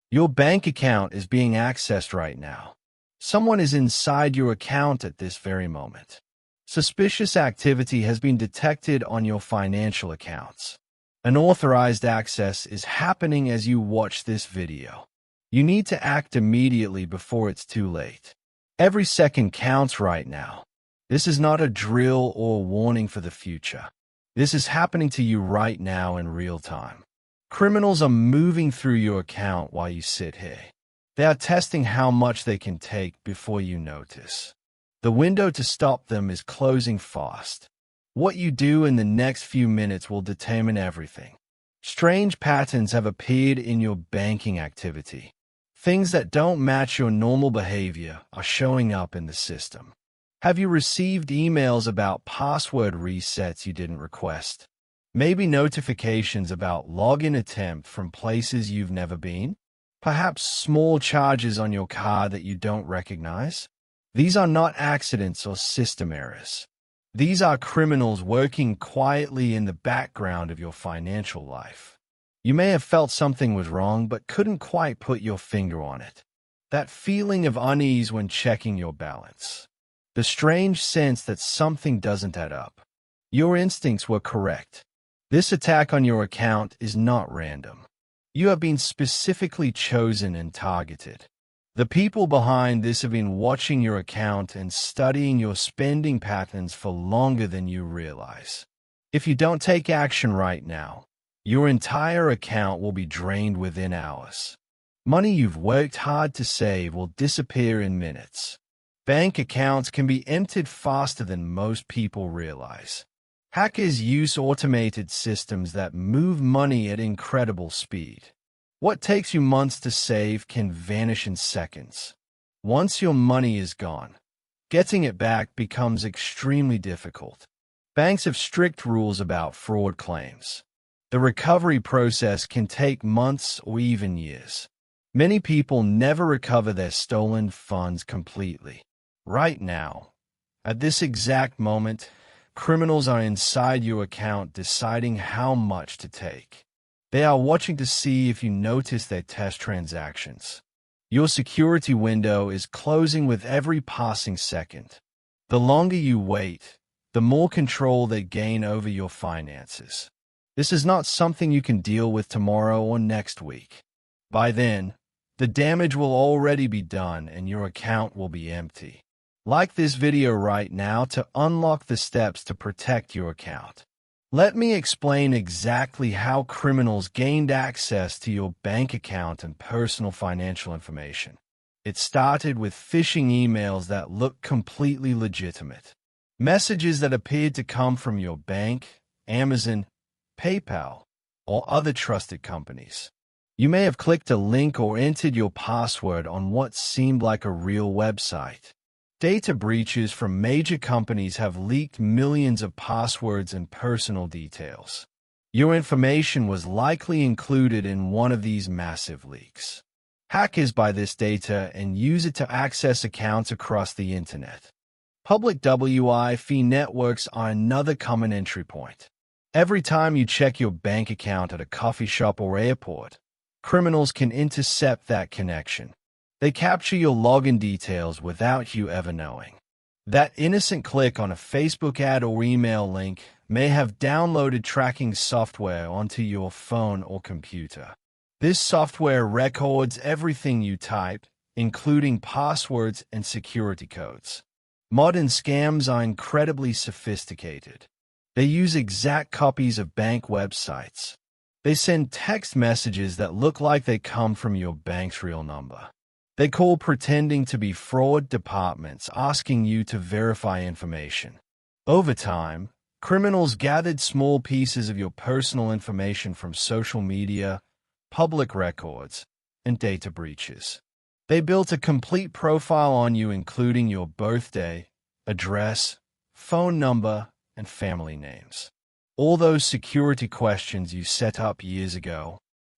Your bank account is being accessed right now. Someone is inside your account at this very moment. Suspicious activity has been detected on your financial accounts. Unauthorized access is happening as you watch this video. You need to act immediately before it's too late. Every second counts right now. This is not a drill or warning for the future. This is happening to you right now in real time. Criminals are moving through your account while you sit here. They are testing how much they can take before you notice. The window to stop them is closing fast. What you do in the next few minutes will determine everything. Strange patterns have appeared in your banking activity. Things that don't match your normal behavior are showing up in the system. Have you received emails about password resets you didn't request? Maybe notifications about login attempt from places you've never been? Perhaps small charges on your card that you don't recognize? These are not accidents or system errors. These are criminals working quietly in the background of your financial life. You may have felt something was wrong but couldn't quite put your finger on it. That feeling of unease when checking your balance. The strange sense that something doesn't add up. Your instincts were correct. This attack on your account is not random. You have been specifically chosen and targeted. The people behind this have been watching your account and studying your spending patterns for longer than you realize. If you don't take action right now, your entire account will be drained within hours. Money you've worked hard to save will disappear in minutes. Bank accounts can be emptied faster than most people realize. Hackers use automated systems that move money at incredible speed. What takes you months to save can vanish in seconds. Once your money is gone, getting it back becomes extremely difficult. Banks have strict rules about fraud claims. The recovery process can take months or even years. Many people never recover their stolen funds completely. Right now, at this exact moment, criminals are inside your account deciding how much to take. They are watching to see if you notice their test transactions. Your security window is closing with every passing second. The longer you wait, the more control they gain over your finances. This is not something you can deal with tomorrow or next week. By then, the damage will already be done and your account will be empty. Like this video right now to unlock the steps to protect your account. Let me explain exactly how criminals gained access to your bank account and personal financial information. It started with phishing emails that looked completely legitimate. Messages that appeared to come from your bank, Amazon, PayPal, or other trusted companies. You may have clicked a link or entered your password on what seemed like a real website. Data breaches from major companies have leaked millions of passwords and personal details. Your information was likely included in one of these massive leaks. Hackers buy this data and use it to access accounts across the internet. Public Wi-Fi networks are another common entry point. Every time you check your bank account at a coffee shop or airport, criminals can intercept that connection. They capture your login details without you ever knowing. That innocent click on a Facebook ad or email link may have downloaded tracking software onto your phone or computer. This software records everything you type, including passwords and security codes. Modern scams are incredibly sophisticated. They use exact copies of bank websites. They send text messages that look like they come from your bank's real number. They call pretending to be fraud departments asking you to verify information. Over time, criminals gathered small pieces of your personal information from social media, public records, and data breaches. They built a complete profile on you including your birthday, address, phone number, and family names. All those security questions you set up years ago.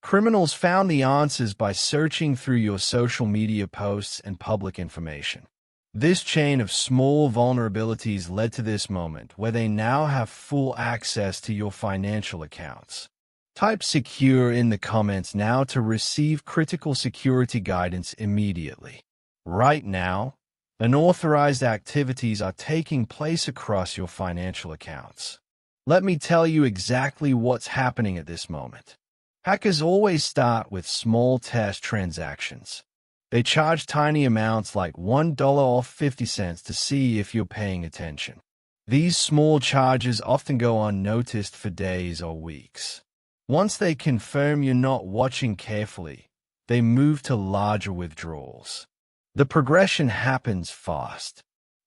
Criminals found the answers by searching through your social media posts and public information. This chain of small vulnerabilities led to this moment where they now have full access to your financial accounts. Type secure in the comments now to receive critical security guidance immediately. Right now, unauthorized activities are taking place across your financial accounts. Let me tell you exactly what's happening at this moment. Hackers always start with small test transactions. They charge tiny amounts like $1 or 50 cents to see if you're paying attention. These small charges often go unnoticed for days or weeks. Once they confirm you're not watching carefully, they move to larger withdrawals. The progression happens fast.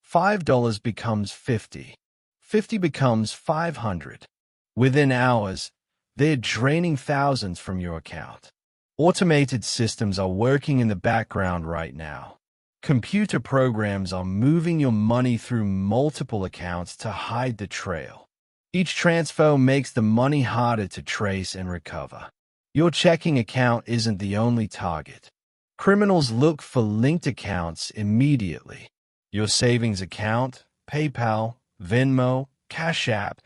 $5 becomes 50. 50 becomes 500. Within hours, they're draining thousands from your account. Automated systems are working in the background right now. Computer programs are moving your money through multiple accounts to hide the trail. Each transfer makes the money harder to trace and recover. Your checking account isn't the only target. Criminals look for linked accounts immediately. Your savings account, PayPal, Venmo, Cash App,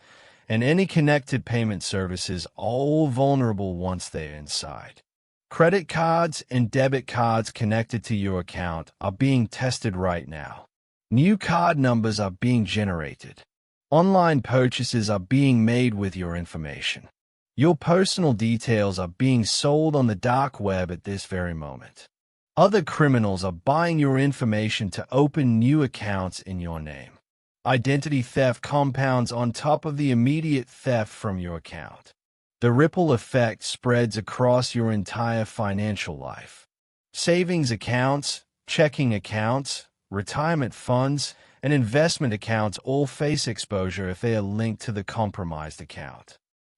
and any connected payment services are all vulnerable once they're inside. Credit cards and debit cards connected to your account are being tested right now. New card numbers are being generated. Online purchases are being made with your information. Your personal details are being sold on the dark web at this very moment. Other criminals are buying your information to open new accounts in your name. Identity theft compounds on top of the immediate theft from your account. The ripple effect spreads across your entire financial life. Savings accounts, checking accounts, retirement funds, and investment accounts all face exposure if they are linked to the compromised account.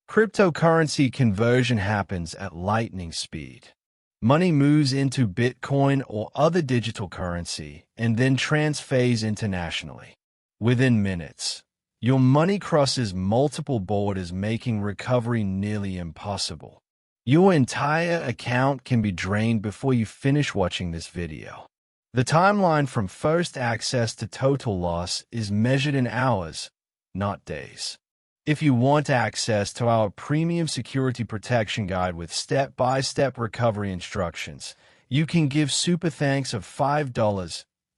Cryptocurrency conversion happens at lightning speed. Money moves into Bitcoin or other digital currency and then transfers internationally. Within minutes, your money crosses multiple borders, making recovery nearly impossible. Your entire account can be drained before you finish watching this video. The timeline from first access to total loss is measured in hours, not days. If you want access to our premium security protection guide with step-by-step recovery instructions, you can give super thanks of $5,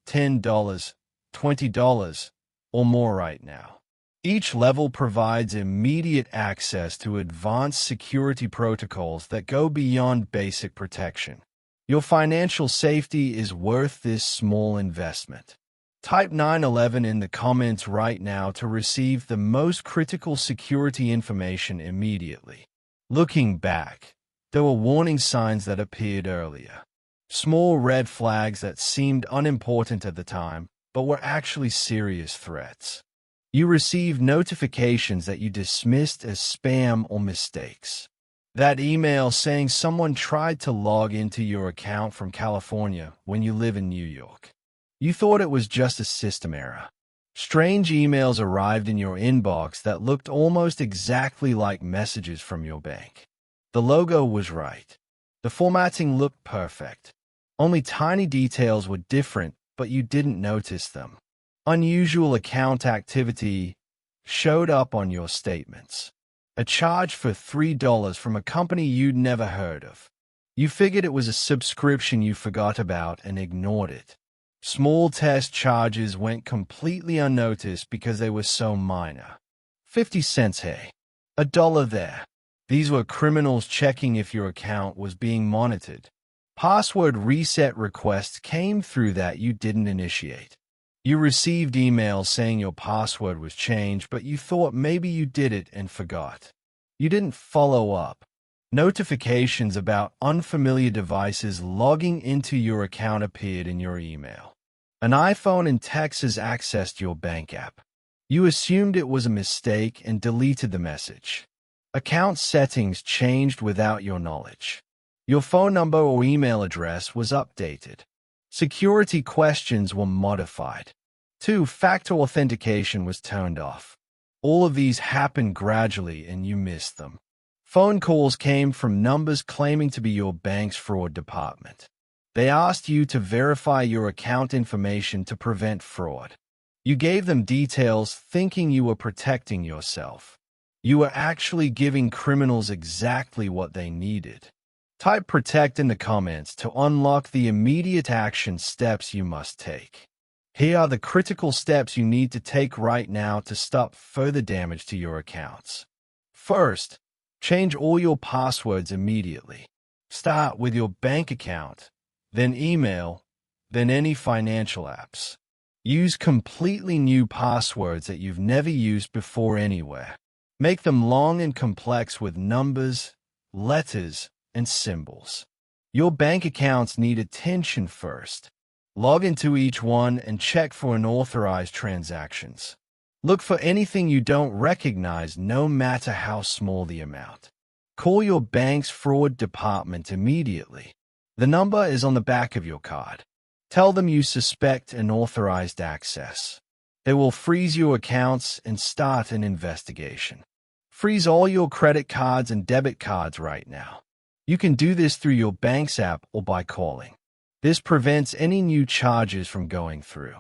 $10, $20, or more right now. Each level provides immediate access to advanced security protocols that go beyond basic protection. Your financial safety is worth this small investment. Type 911 in the comments right now to receive the most critical security information immediately. Looking back, there were warning signs that appeared earlier. Small red flags that seemed unimportant at the time, but were actually serious threats. You received notifications that you dismissed as spam or mistakes. That email saying someone tried to log into your account from California when you live in New York. You thought it was just a system error. Strange emails arrived in your inbox that looked almost exactly like messages from your bank. The logo was right. The formatting looked perfect. Only tiny details were different, but you didn't notice them. Unusual account activity showed up on your statements. A charge for $3 from a company you'd never heard of. You figured it was a subscription you forgot about and ignored it. Small test charges went completely unnoticed because they were so minor. 50 cents here, $1 there. These were criminals checking if your account was being monitored. Password reset requests came through that you didn't initiate. You received emails saying your password was changed, but you thought maybe you did it and forgot. You didn't follow up. Notifications about unfamiliar devices logging into your account appeared in your email. An iPhone in Texas accessed your bank app. You assumed it was a mistake and deleted the message. Account settings changed without your knowledge. Your phone number or email address was updated. Security questions were modified. Two-factor authentication was turned off. All of these happened gradually and you missed them. Phone calls came from numbers claiming to be your bank's fraud department. They asked you to verify your account information to prevent fraud. You gave them details thinking you were protecting yourself. You are actually giving criminals exactly what they needed. Type protect in the comments to unlock the immediate action steps you must take. Here are the critical steps you need to take right now to stop further damage to your accounts. First, change all your passwords immediately. Start with your bank account, then email, then any financial apps. Use completely new passwords that you've never used before anywhere. Make them long and complex with numbers, letters, and symbols. Your bank accounts need attention first. Log into each one and check for unauthorized transactions. Look for anything you don't recognize, no matter how small the amount. Call your bank's fraud department immediately. The number is on the back of your card. Tell them you suspect unauthorized access. They will freeze your accounts and start an investigation. Freeze all your credit cards and debit cards right now. You can do this through your bank's app or by calling. This prevents any new charges from going through.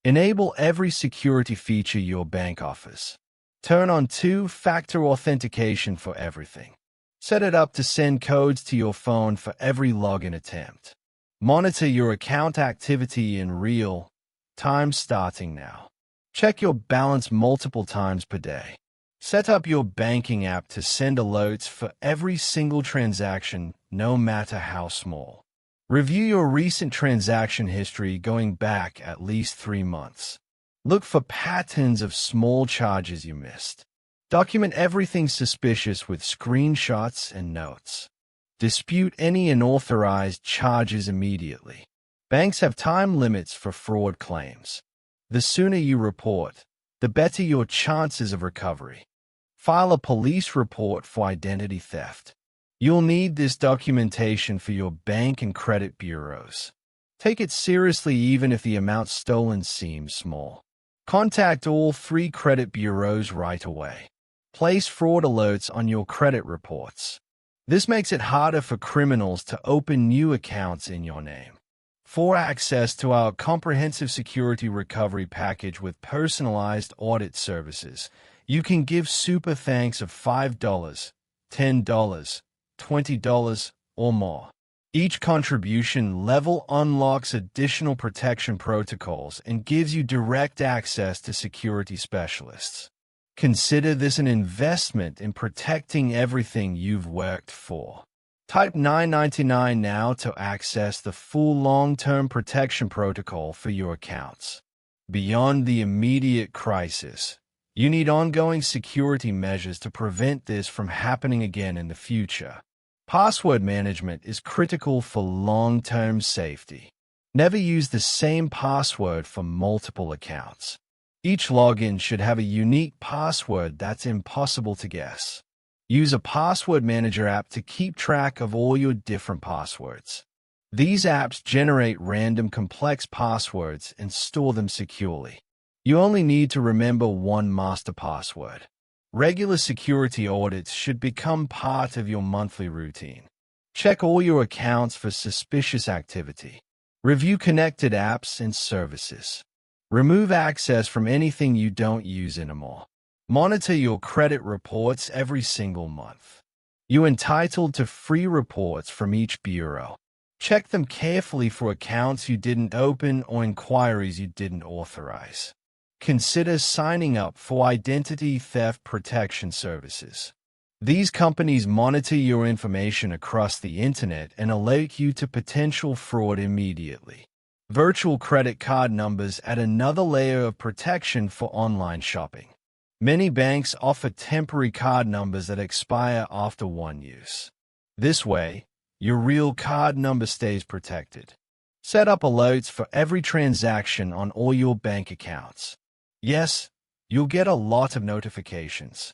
Enable every security feature your bank offers. Turn on two-factor authentication for everything. Set it up to send codes to your phone for every login attempt. Monitor your account activity in real time starting now. Check your balance multiple times per day. Set up your banking app to send alerts for every single transaction, no matter how small. Review your recent transaction history going back at least 3 months. Look for patterns of small charges you missed. Document everything suspicious with screenshots and notes. Dispute any unauthorized charges immediately. Banks have time limits for fraud claims. The sooner you report, the better your chances of recovery. File a police report for identity theft. You'll need this documentation for your bank and credit bureaus. Take it seriously even if the amount stolen seems small. Contact all 3 credit bureaus right away. Place fraud alerts on your credit reports. This makes it harder for criminals to open new accounts in your name. For access to our comprehensive security recovery package with personalized audit services, you can give super thanks of $5, $10, $20, or more. Each contribution level unlocks additional protection protocols and gives you direct access to security specialists. Consider this an investment in protecting everything you've worked for. Type $9.99 now to access the full long-term protection protocol for your accounts. Beyond the immediate crisis, you need ongoing security measures to prevent this from happening again in the future. Password management is critical for long-term safety. Never use the same password for multiple accounts. Each login should have a unique password that's impossible to guess. Use a password manager app to keep track of all your different passwords. These apps generate random complex passwords and store them securely. You only need to remember one master password. Regular security audits should become part of your monthly routine. Check all your accounts for suspicious activity. Review connected apps and services. Remove access from anything you don't use anymore. Monitor your credit reports every single month. You're entitled to free reports from each bureau. Check them carefully for accounts you didn't open or inquiries you didn't authorize. Consider signing up for identity theft protection services. These companies monitor your information across the internet and alert you to potential fraud immediately. Virtual credit card numbers add another layer of protection for online shopping. Many banks offer temporary card numbers that expire after one use. This way, your real card number stays protected. Set up alerts for every transaction on all your bank accounts. Yes, you'll get a lot of notifications,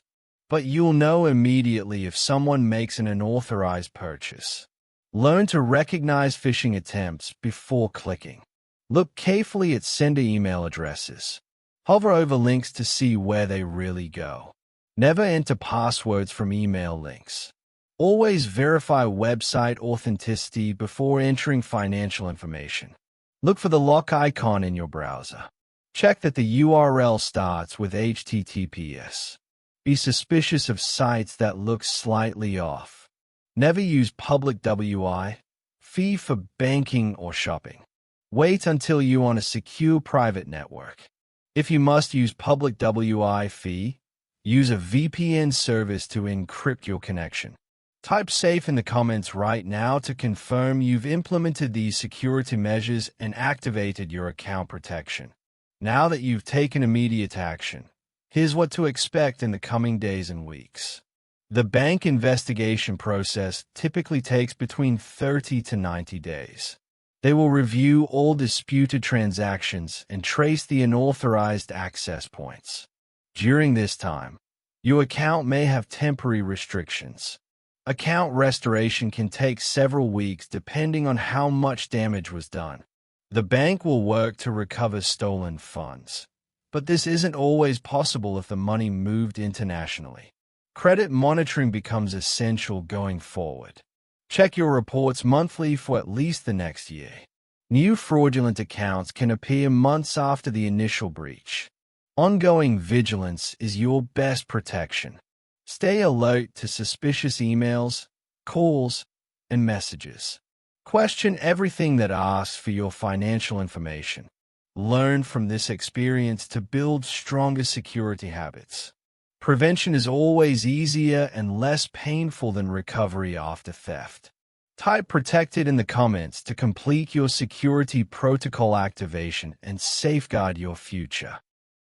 but you'll know immediately if someone makes an unauthorized purchase. Learn to recognize phishing attempts before clicking. Look carefully at sender email addresses. Hover over links to see where they really go. Never enter passwords from email links. Always verify website authenticity before entering financial information. Look for the lock icon in your browser. Check that the URL starts with HTTPS. Be suspicious of sites that look slightly off. Never use public Wi-Fi for banking or shopping. Wait until you're on a secure private network. If you must use public Wi-Fi, use a VPN service to encrypt your connection. Type safe in the comments right now to confirm you've implemented these security measures and activated your account protection. Now that you've taken immediate action, here's what to expect in the coming days and weeks. The bank investigation process typically takes between 30 to 90 days. They will review all disputed transactions and trace the unauthorized access points. During this time, your account may have temporary restrictions. Account restoration can take several weeks depending on how much damage was done. The bank will work to recover stolen funds, but this isn't always possible if the money moved internationally. Credit monitoring becomes essential going forward. Check your reports monthly for at least the next year. New fraudulent accounts can appear months after the initial breach. Ongoing vigilance is your best protection. Stay alert to suspicious emails, calls, and messages. Question everything that asks for your financial information. Learn from this experience to build stronger security habits. Prevention is always easier and less painful than recovery after theft. Type protected in the comments to complete your security protocol activation and safeguard your future.